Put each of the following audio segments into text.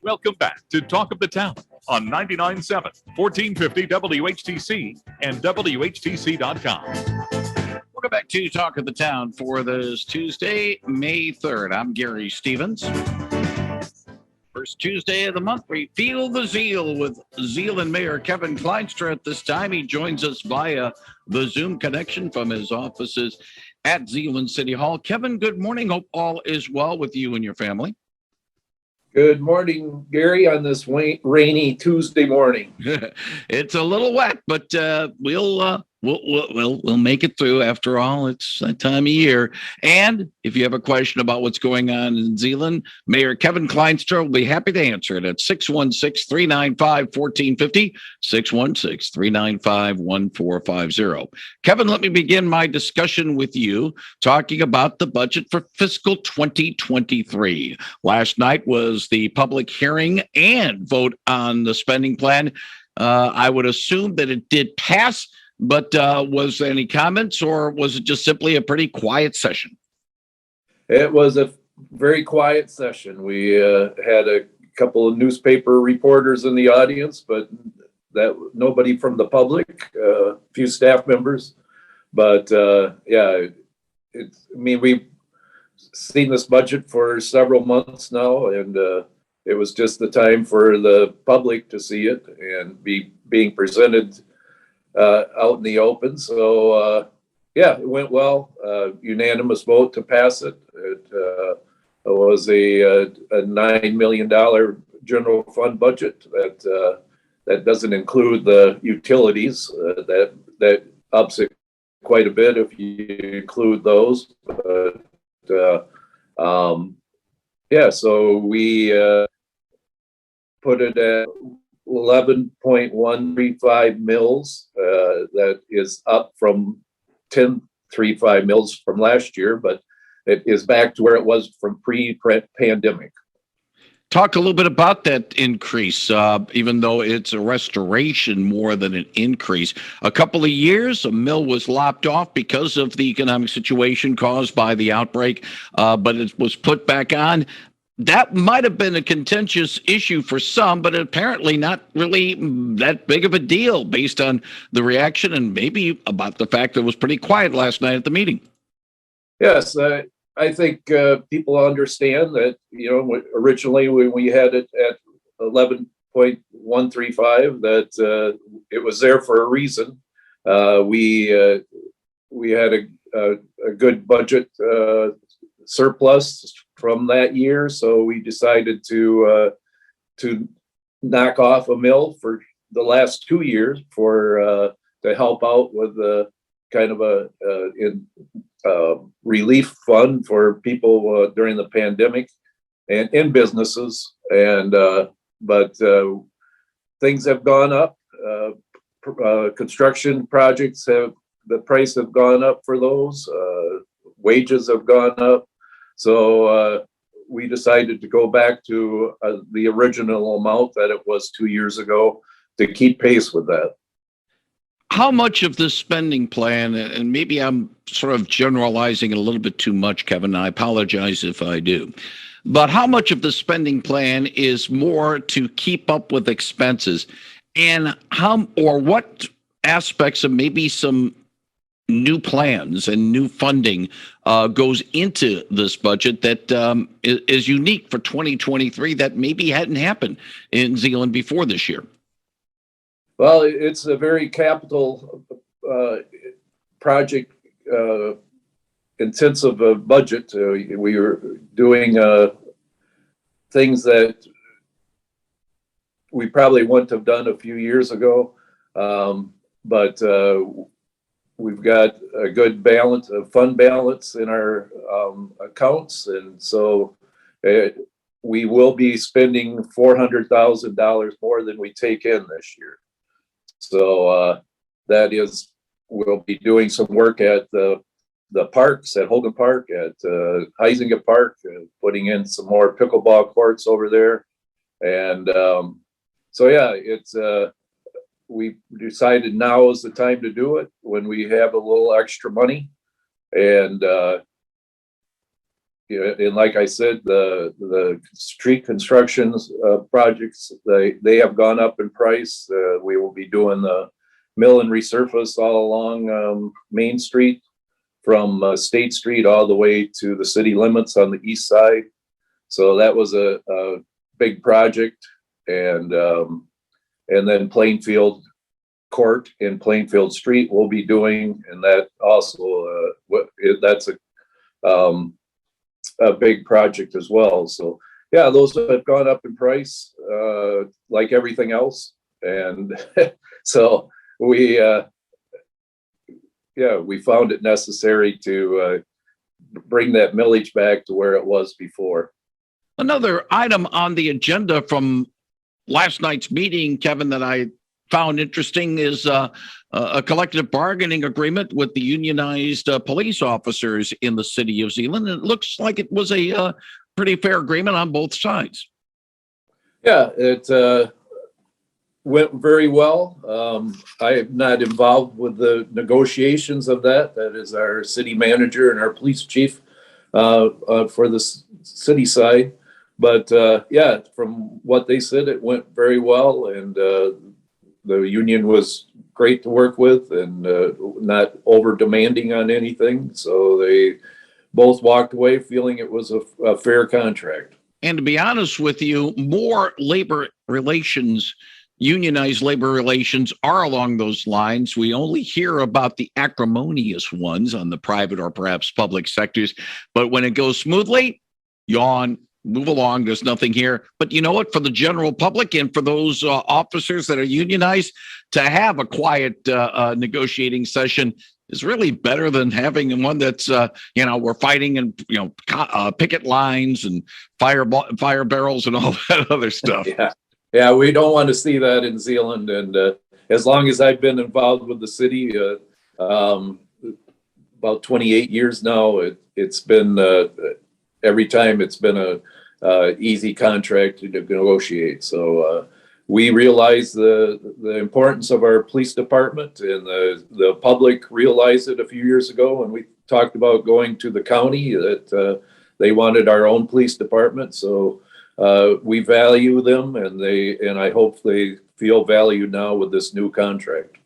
Welcome back to Talk of the Town on 99.7, 1450 WHTC and WHTC.com. Welcome back to Talk of the Town for this Tuesday, May 3rd. I'm Gary Stevens. First Tuesday of the month, we feel the zeal with Zeeland Mayor Kevin Klynstra at this time. He joins us via the Zoom connection from his offices at Zeeland City Hall. Kevin, good morning. Hope all is well with you and your family. Good morning, Gary, on this rainy Tuesday morning. It's a little wet, but we'll make it through. After all, it's that time of year. And if you have a question about what's going on in Zeeland, Mayor Kevin Klynstra will be happy to answer it at 616-395-1450, 616-395-1450. Kevin, let me begin my discussion with you talking about the budget for fiscal 2023. Last night was the public hearing and vote on the spending plan. I would assume that it did pass. But was there any comments, or was it just simply a pretty quiet session? It was a very quiet session. We had a couple of newspaper reporters in the audience, but nobody from the public, a few staff members. But we've seen this budget for several months now, and it was just the time for the public to see it and being presented out in the open. So it went well. Unanimous vote to pass it. It was a $9 million general fund budget that doesn't include the utilities. That ups it quite a bit if you include those. But so we put it at 11.135 mils. That is up from 10.35 mils from last year, but it is back to where it was from pre-pandemic. Talk a little bit about that increase, even though it's a restoration more than an increase. A couple of years, a mill was lopped off because of the economic situation caused by the outbreak, but it was put back on. That might have been a contentious issue for some, but apparently not really that big of a deal based on the reaction and maybe about the fact that it was pretty quiet last night at the meeting. Yes, I think people understand that, originally when we had it at 11.135, that it was there for a reason. We had a good budget surplus from that year, so we decided to knock off a mill for the last 2 years to help out with the kind of a relief fund for people during the pandemic and in businesses. And but things have gone up. Construction projects the price have gone up for those. Wages have gone up. So we decided to go back to the original amount that it was 2 years ago to keep pace with that. How much of this spending plan, and maybe I'm sort of generalizing it a little bit too much, Kevin, I apologize if I do, but how much of the spending plan is more to keep up with expenses, and what aspects of maybe some new plans and new funding goes into this budget that is unique for 2023 that maybe hadn't happened in Zeeland before this year? Well, it's a very capital project intensive budget. We were doing things that we probably wouldn't have done a few years ago, but we've got a good balance, a fund balance in our accounts, and so we will be spending $400,000 more than we take in this year. So we'll be doing some work at the parks, at Hogan Park, at Huizinga Park, putting in some more pickleball courts over there. And we decided now is the time to do it when we have a little extra money. And yeah, and like I said, the street constructions projects, they have gone up in price. We will be doing the mill and resurface all along Main Street from State Street all the way to the city limits on the east side. So that was a big project, and then Plainfield Court and Plainfield Street we'll be doing, and that also that's a big project as well. So yeah, those have gone up in price like everything else, and so we we found it necessary to bring that millage back to where it was before. Another item on the agenda from last night's meeting, Kevin, that I found interesting is a collective bargaining agreement with the unionized police officers in the city of Zeeland. It looks like it was a pretty fair agreement on both sides. Yeah, it went very well. I am not involved with the negotiations of that. That is our city manager and our police chief for the city side. But yeah, from what they said, it went very well, and the union was great to work with, and not over demanding on anything. So they both walked away feeling it was a fair contract. And to be honest with you, more labor relations, unionized labor relations are along those lines. We only hear about the acrimonious ones on the private or perhaps public sectors. But when it goes smoothly, yawn, move along. There's nothing here. But you know what? For the general public and for those officers that are unionized, to have a quiet negotiating session is really better than having one that's, we're fighting and, picket lines and fire barrels and all that other stuff. Yeah, we don't want to see that in Zeeland. And as long as I've been involved with the city, about 28 years now, it's been every time it's been a easy contract to negotiate. So we realize the importance of our police department, and the public realized it a few years ago when we talked about going to the county that they wanted our own police department. So we value them, and I hope they feel valued now with this new contract.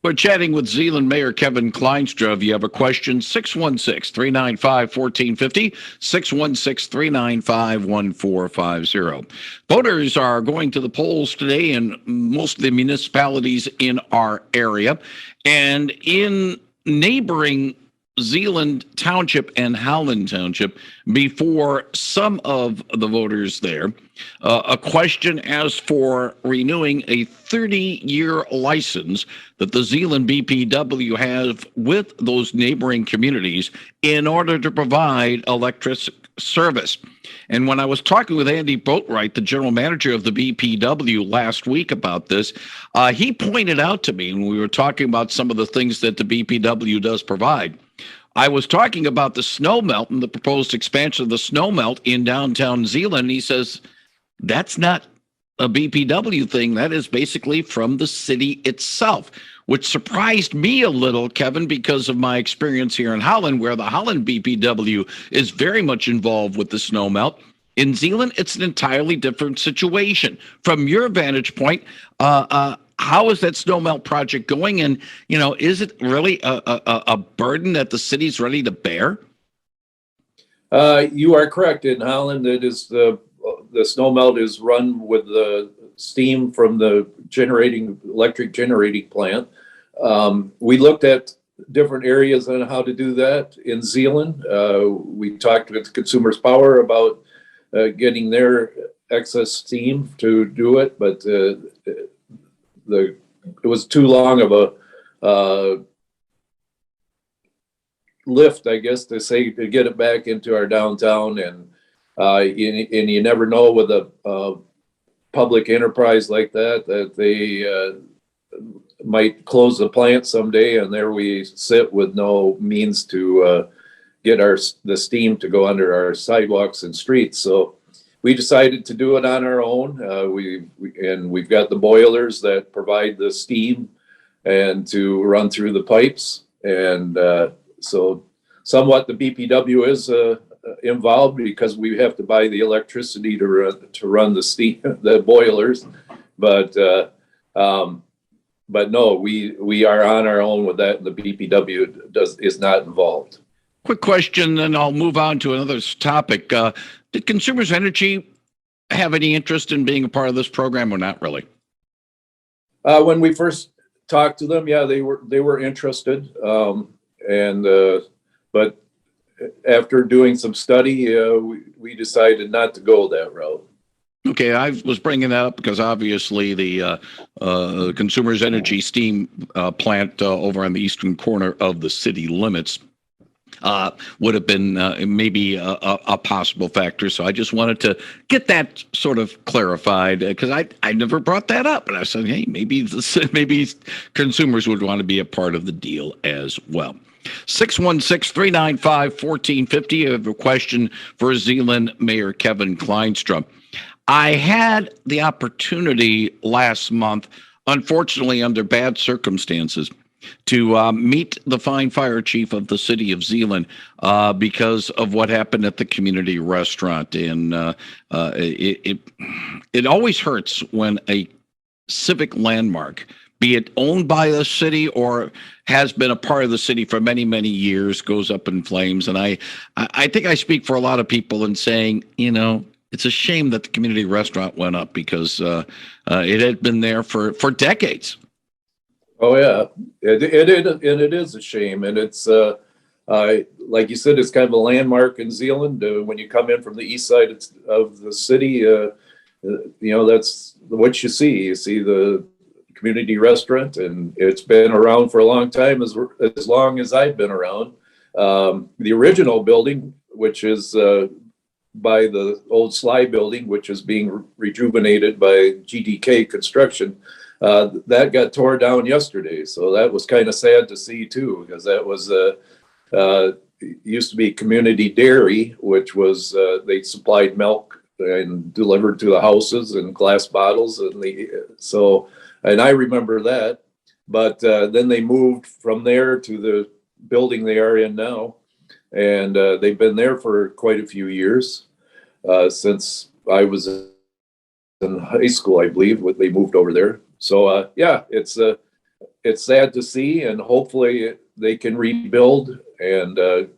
We're chatting with Zeeland Mayor Kevin Klynstra. If you have a question, 616-395-1450, 616-395-1450. Voters are going to the polls today in most of the municipalities in our area. And in neighboring Zeeland Township and Howland Township, before some of the voters there, a question as for renewing a 30-year license that the Zeeland BPW has with those neighboring communities in order to provide electric service. And when I was talking with Andy Boatwright, the general manager of the BPW last week about this, he pointed out to me when we were talking about some of the things that the BPW does provide. I was talking about the snow melt and the proposed expansion of the snow melt in downtown Zeeland. He says, that's not a BPW thing. That is basically from the city itself, which surprised me a little, Kevin, because of my experience here in Holland, where the Holland BPW is very much involved with the snow melt. In Zeeland, it's an entirely different situation. From your vantage point, how is that snow melt project going? And, is it really a burden that the city's ready to bear? You are correct. In Holland, it is the snow melt is run with the steam from the electric generating plant. We looked at different areas on how to do that in Zeeland. We talked with Consumers Power about getting their excess steam to do it, but it was too long of a lift, I guess, to get it back into our downtown, and you never know with a public enterprise like that they might close the plant someday, and there we sit with no means to get the steam to go under our sidewalks and streets. So we decided to do it on our own. We've got the boilers that provide the steam and to run through the pipes. And so somewhat the BPW is involved because we have to buy the electricity to run the steam, the boilers. But no, we are on our own with that. The BPW is not involved. Quick question, then I'll move on to another topic. Did Consumers Energy have any interest in being a part of this program or not really? When we first talked to them, yeah, they were interested. But after doing some study, we decided not to go that route. Okay, I was bringing that up because obviously the Consumers Energy steam plant over on the eastern corner of the city limits would have been maybe a possible factor. So I just wanted to get that sort of clarified because I never brought that up. And I said, hey, maybe consumers would want to be a part of the deal as well. 616-395-1450. I have a question for Zeeland Mayor Kevin Klynstra. I had the opportunity last month, unfortunately under bad circumstances, to meet the fine fire chief of the city of Zeeland because of what happened at the community restaurant. And it always hurts when a civic landmark, be it owned by the city or has been a part of the city for many, many years, goes up in flames. And I think I speak for a lot of people in saying, it's a shame that the community restaurant went up because it had been there for decades. Oh yeah, it is a shame, and it's like you said, it's kind of a landmark in Zeeland. When you come in from the east side of the city, that's what you see. You see the community restaurant, and it's been around for a long time, as long as I've been around. The original building, which is by the old Sly building, which is being rejuvenated by GDK Construction, that got tore down yesterday. So that was kind of sad to see too, because that was used to be Community Dairy, which was they supplied milk and delivered to the houses in glass bottles, and I remember that. But then they moved from there to the building they are in now, and they've been there for quite a few years, since I was in high school, I believe. They moved over there. So yeah, it's sad to see, and hopefully they can rebuild and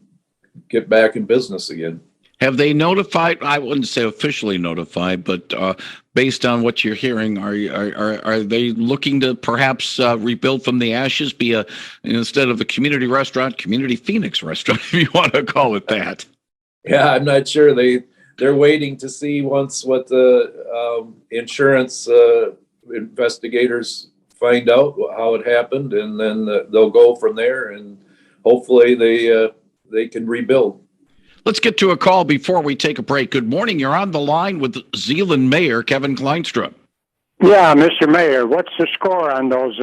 get back in business again. Have they notified? I wouldn't say officially notified, but based on what you're hearing, are they looking to perhaps rebuild from the ashes, be instead of a community restaurant, Community Phoenix restaurant, if you want to call it that? Yeah, I'm not sure. They're waiting to see what the insurance investigators find out how it happened, and then they'll go from there, and hopefully they can rebuild. Let's get to a call before we take a break. Good morning. You're on the line with Zeeland Mayor Kevin Klynstra. Yeah, Mr. Mayor, what's the score on those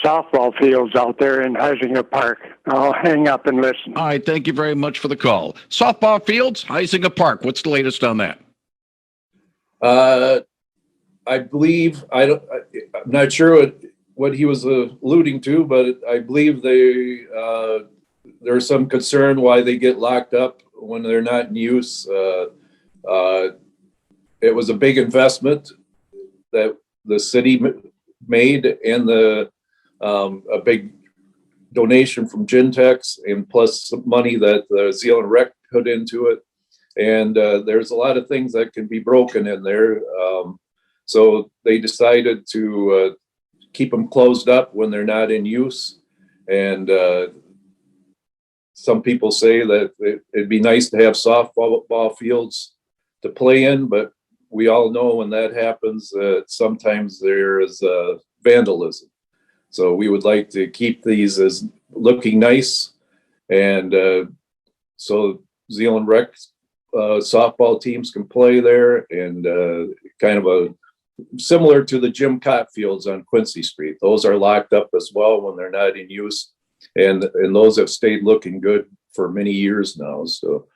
softball fields out there in Heisinger Park? I'll hang up and listen. All right, thank you very much for the call. Softball fields, Heisinger Park. What's the latest on that? I believe I'm not sure what he was alluding to, but I believe there's some concern why they get locked up when they're not in use. It was a big investment that the city made, and a big donation from Gentex, and plus some money that the Zeeland Rec put into it. And there's a lot of things that can be broken in there. So they decided to keep them closed up when they're not in use. And some people say that it'd be nice to have softball fields to play in, but we all know when that happens, sometimes there is vandalism. So we would like to keep these as looking nice. And so Zeeland Rec softball teams can play there, and kind of similar to the Jim Cott fields on Quincy Street. Those are locked up as well when they're not in use, and those have stayed looking good for many years now. So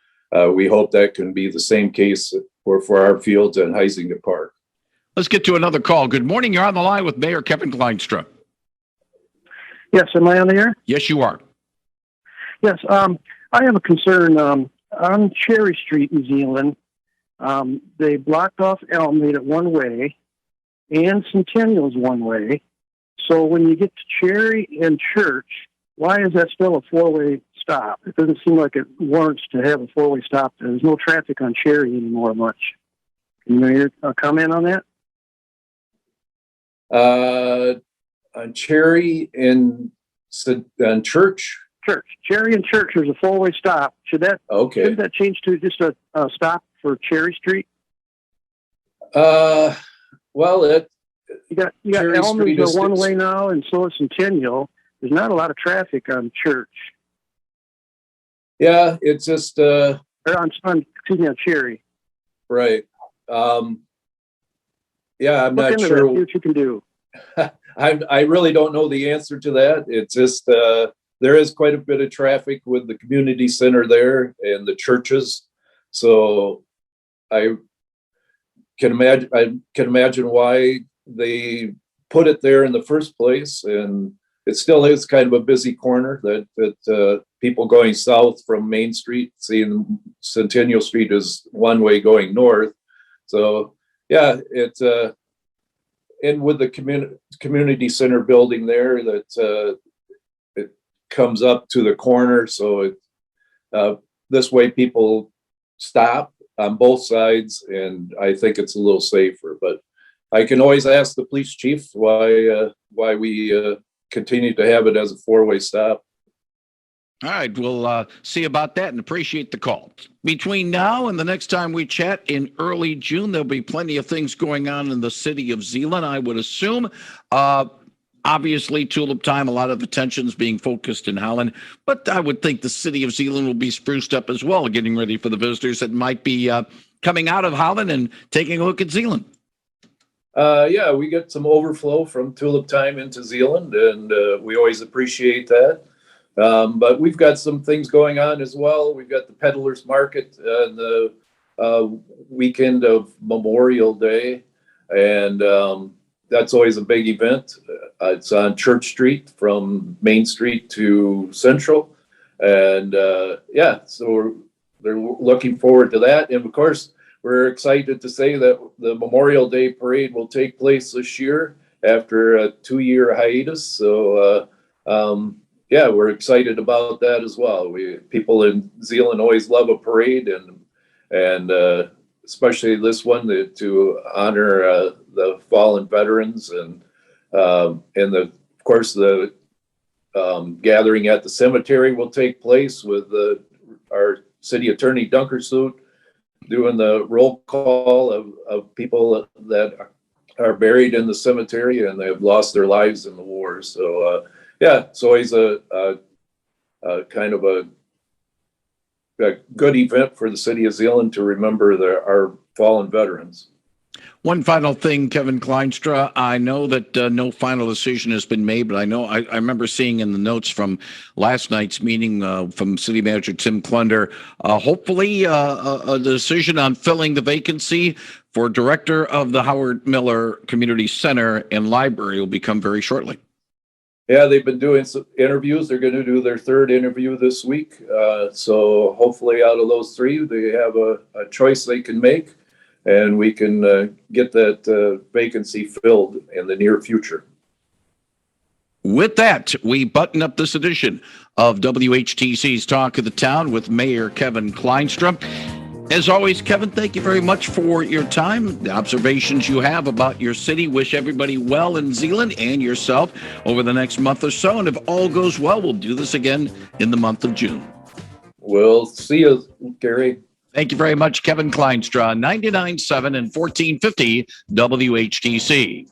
we hope that can be the same case for our fields at Heisinger Park. Let's get to another call. Good morning. You're on the line with Mayor Kevin Klynstra. Yes, am I on the air? Yes, you are. Yes, I have a concern. on Cherry Street in Zeeland, they blocked off Elm, made it one way, and Centennial's one way. So when you get to Cherry and Church, why is that still a four-way stop? It doesn't seem like it warrants to have a four-way stop. There's no traffic on Cherry anymore much. Can you make a comment on that? On Cherry and on Church. Cherry and Church, there's a four-way stop. Shouldn't that change to just a stop for Cherry Street? Well, You got Cherry Elm Street is is one way now, and so is Centennial. There's not a lot of traffic on Church. Yeah, it's just Or on Cherry. right. Yeah, I'm Look not into sure. that, see what you can do. I really don't know the answer to that. It's just there is quite a bit of traffic with the community center there and the churches, so I can imagine why they put it there in the first place. And it still is kind of a busy corner that people going south from Main Street, seeing Centennial Street is one way going north. So yeah, it's and with the community center building there, that it comes up to the corner, so this way people stop on both sides, and I think it's a little safer. But I can always ask the police chief why we continue to have it as a four-way stop. All right, we'll see about that and appreciate the call. Between now and the next time we chat in early June, there'll be plenty of things going on in the city of Zeeland, I would assume. Obviously, tulip time, a lot of attention's being focused in Holland, but I would think the city of Zeeland will be spruced up as well, getting ready for the visitors that might be coming out of Holland and taking a look at Zeeland. Yeah, we get some overflow from tulip time into Zeeland, and we always appreciate that. But we've got some things going on as well. We've got the Peddlers Market the weekend of Memorial Day, and that's always a big event. It's on Church Street from Main Street to Central, and yeah, so they're looking forward to that. And of course, we're excited to say that the Memorial Day Parade will take place this year after a 2-year hiatus. So yeah, we're excited about that as well. People in Zeeland always love a parade, and especially this one to honor the fallen veterans, and of course the gathering at the cemetery will take place with our city attorney Dunkersuit doing the roll call of people that are buried in the cemetery and they have lost their lives in the war. So yeah, it's always a kind of a good event for the city of Zeeland to remember our fallen veterans. One final thing, Kevin Klynstra. I know that no final decision has been made, but I remember seeing in the notes from last night's meeting from City Manager Tim Klunder, hopefully a decision on filling the vacancy for director of the Howard Miller Community Center and Library will become very shortly. Yeah, they've been doing some interviews. They're going to do their third interview this week. So hopefully out of those three, they have a choice they can make, and we can get that vacancy filled in the near future. With that, we button up this edition of WHTC's Talk of the Town with Mayor Kevin Klynstra. As always, Kevin, thank you very much for your time, the observations you have about your city. Wish everybody well in Zeeland and yourself over the next month or so. And if all goes well, we'll do this again in the month of June. We'll see you, Gary. Thank you very much, Kevin Klynstra, 99.7 and 1450 WHTC.